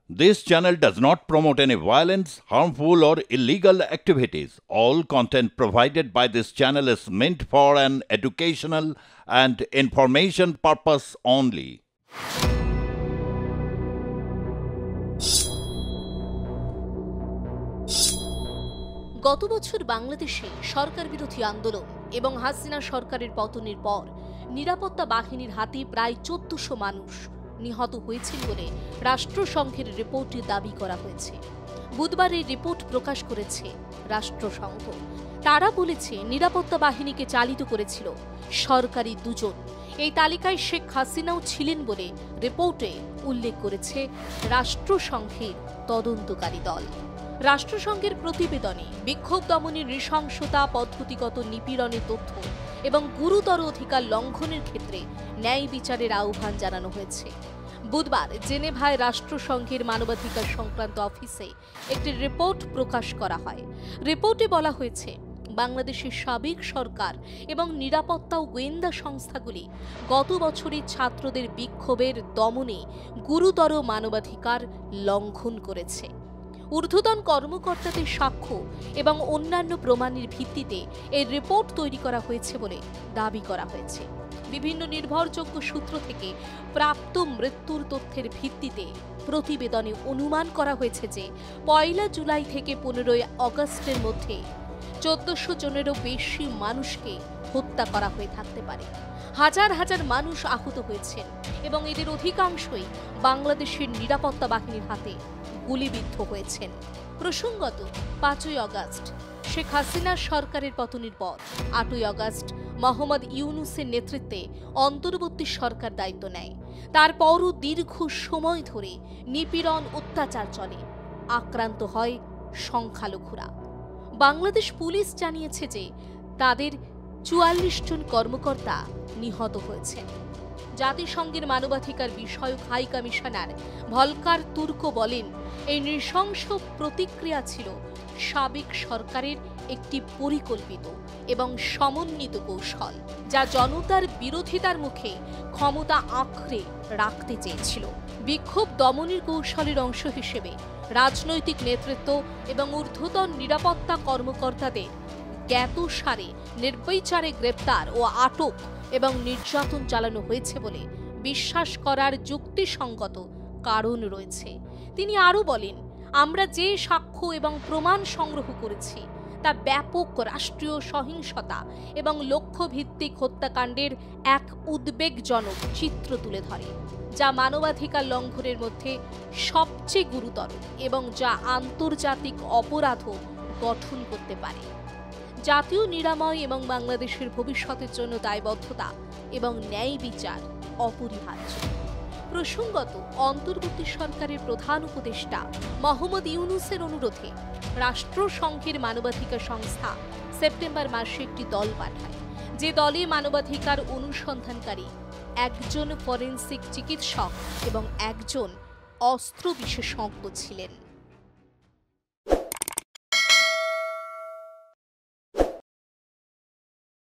This channel does not promote any violence, harmful, or illegal activities. All content provided by this channel is meant for an educational and information purpose only. গত বছর বাংলাদেশে সরকার বিরোধী আন্দোলন এবং হাসিনা সরকারের পতনের পর নিরাপত্তা বাহিনীর হাতে প্রায় ১৪০০ মানুষ নিহত হয়েছেন বলে রাষ্ট্রসংঘের রিপোর্টে দাবি করা হয়েছে। বুধবার এই রিপোর্ট প্রকাশ করেছে রাষ্ট্রসংঘ। তারা বলেছে নিরাপত্তা বাহিনীকে চালিত করেছিল সরকারি দুজন। এই তালিকায় শেখ হাসিনাও ছিলেন বলে রিপোর্টে উল্লেখ করেছে রাষ্ট্রসংঘের তদন্তকারী দল। রাষ্ট্রসংঘের প্রতিবেদনে বিক্ষোভ দমনের নৃশংসতা, পদ্ধতিগত নিপীড়নের তথ্য এবং গুরুতর অধিকার লঙ্ঘনের ক্ষেত্রে ন্যায় বিচারের আহ্বান জানানো হয়েছে। বুধবার জেনেভায় রাষ্ট্রসংঘের মানবাধিকার সংক্রান্ত অফিসে একটি রিপোর্ট প্রকাশ করা হয়। রিপোর্টে বলা হয়েছে, বাংলাদেশের সাবেক সরকার এবং নিরাপত্তা ও গোয়েন্দা সংস্থাগুলি গত বছরের ছাত্রদের বিক্ষোভের দমনে গুরুতর মানবাধিকার লঙ্ঘন করেছে। ঊর্ধ্বতন কর্মকর্তাদের সাক্ষ্য এবং অন্যান্য প্রমাণের ভিত্তিতে এই রিপোর্ট তৈরি করা হয়েছে বলে দাবি করা হয়েছে। বিভিন্ন নির্ভরযোগ্য সূত্র থেকে প্রাপ্ত মৃত্যুর তথ্যের ভিত্তিতে প্রতিবেদনে অনুমান করা হয়েছে যে ১ জুলাই থেকে ১৫ আগস্টের মধ্যে ১৪০০ জনেরও বেশি মানুষকে হত্যা করা হয়ে থাকতে পারে। হাজার হাজার মানুষ আহত হয়েছেন এবং এদের অধিকাংশই বাংলাদেশের নিরাপত্তা বাহিনীর হাতে গুলিবিদ্ধ হয়েছেন। প্রসঙ্গত, ৫ আগস্ট শেখ হাসিনা সরকারের পতনের পর ৮ আগস্ট মোহাম্মদ ইউনূসের নেতৃত্বে অন্তর্বর্তী সরকার দায়িত্ব নেয়। তারপরও দীর্ঘ সময় ধরে নিপীড়ন, অত্যাচার চলে। আক্রান্ত হয় সংখ্যালঘুরা। বাংলাদেশ পুলিশ জানিয়েছে যে তাদের ৪৪ জন কর্মকর্তা নিহত হয়েছেন। জাতিসংঘের মানবাধিকার বিষয়ক হাই কমিশনার ভলকার তুর্ক বলেন, এই নৃশংস প্রতিক্রিয়া ছিল সাবেক সরকারের একটি পরিকল্পিত এবং সমন্বিত কৌশল, যা জনতার বিরোধিতার মুখে ক্ষমতা আঁকড়ে রাখতে চেয়েছিল। বিক্ষোভ দমনের কৌশলের অংশ হিসেবে রাজনৈতিক নেতৃত্ব এবং ঊর্ধ্বতন নিরাপত্তা কর্মকর্তাদের জ্ঞাতসারে নির্বিচারে গ্রেপ্তার ও আটক এবং নির্যাতন চালানো হয়েছে বলে বিশ্বাস করার যুক্তিসঙ্গত কারণ রয়েছে। তিনি আরও বলেন, আমরা যে সাক্ষ্য এবং প্রমাণ সংগ্রহ করেছি তা ব্যাপক রাষ্ট্রীয় সহিংসতা এবং লক্ষ্যভিত্তিক হত্যাকাণ্ডের এক উদ্বেগজনক চিত্র তুলে ধরে, যা মানবাধিকার লঙ্ঘনের মধ্যে সবচেয়ে গুরুতর এবং যা আন্তর্জাতিক অপরাধও গঠন করতে পারে। জাতীয় নিরাময় এবং বাংলাদেশের ভবিষ্যতের জন্য দায়বদ্ধতা এবং ন্যায় বিচার অপরিহার্য। প্রসঙ্গত, অন্তর্বর্তী সরকারের প্রধান উপদেষ্টা মোহাম্মদ ইউনূসের অনুরোধে রাষ্ট্রসংঘের মানবাধিকার সংস্থা সেপ্টেম্বর মাসে একটি দল পাঠায়, যে দলে মানবাধিকার অনুসন্ধানকারী, একজন ফরেনসিক চিকিৎসক এবং একজন অস্ত্র বিশেষজ্ঞ ছিলেন।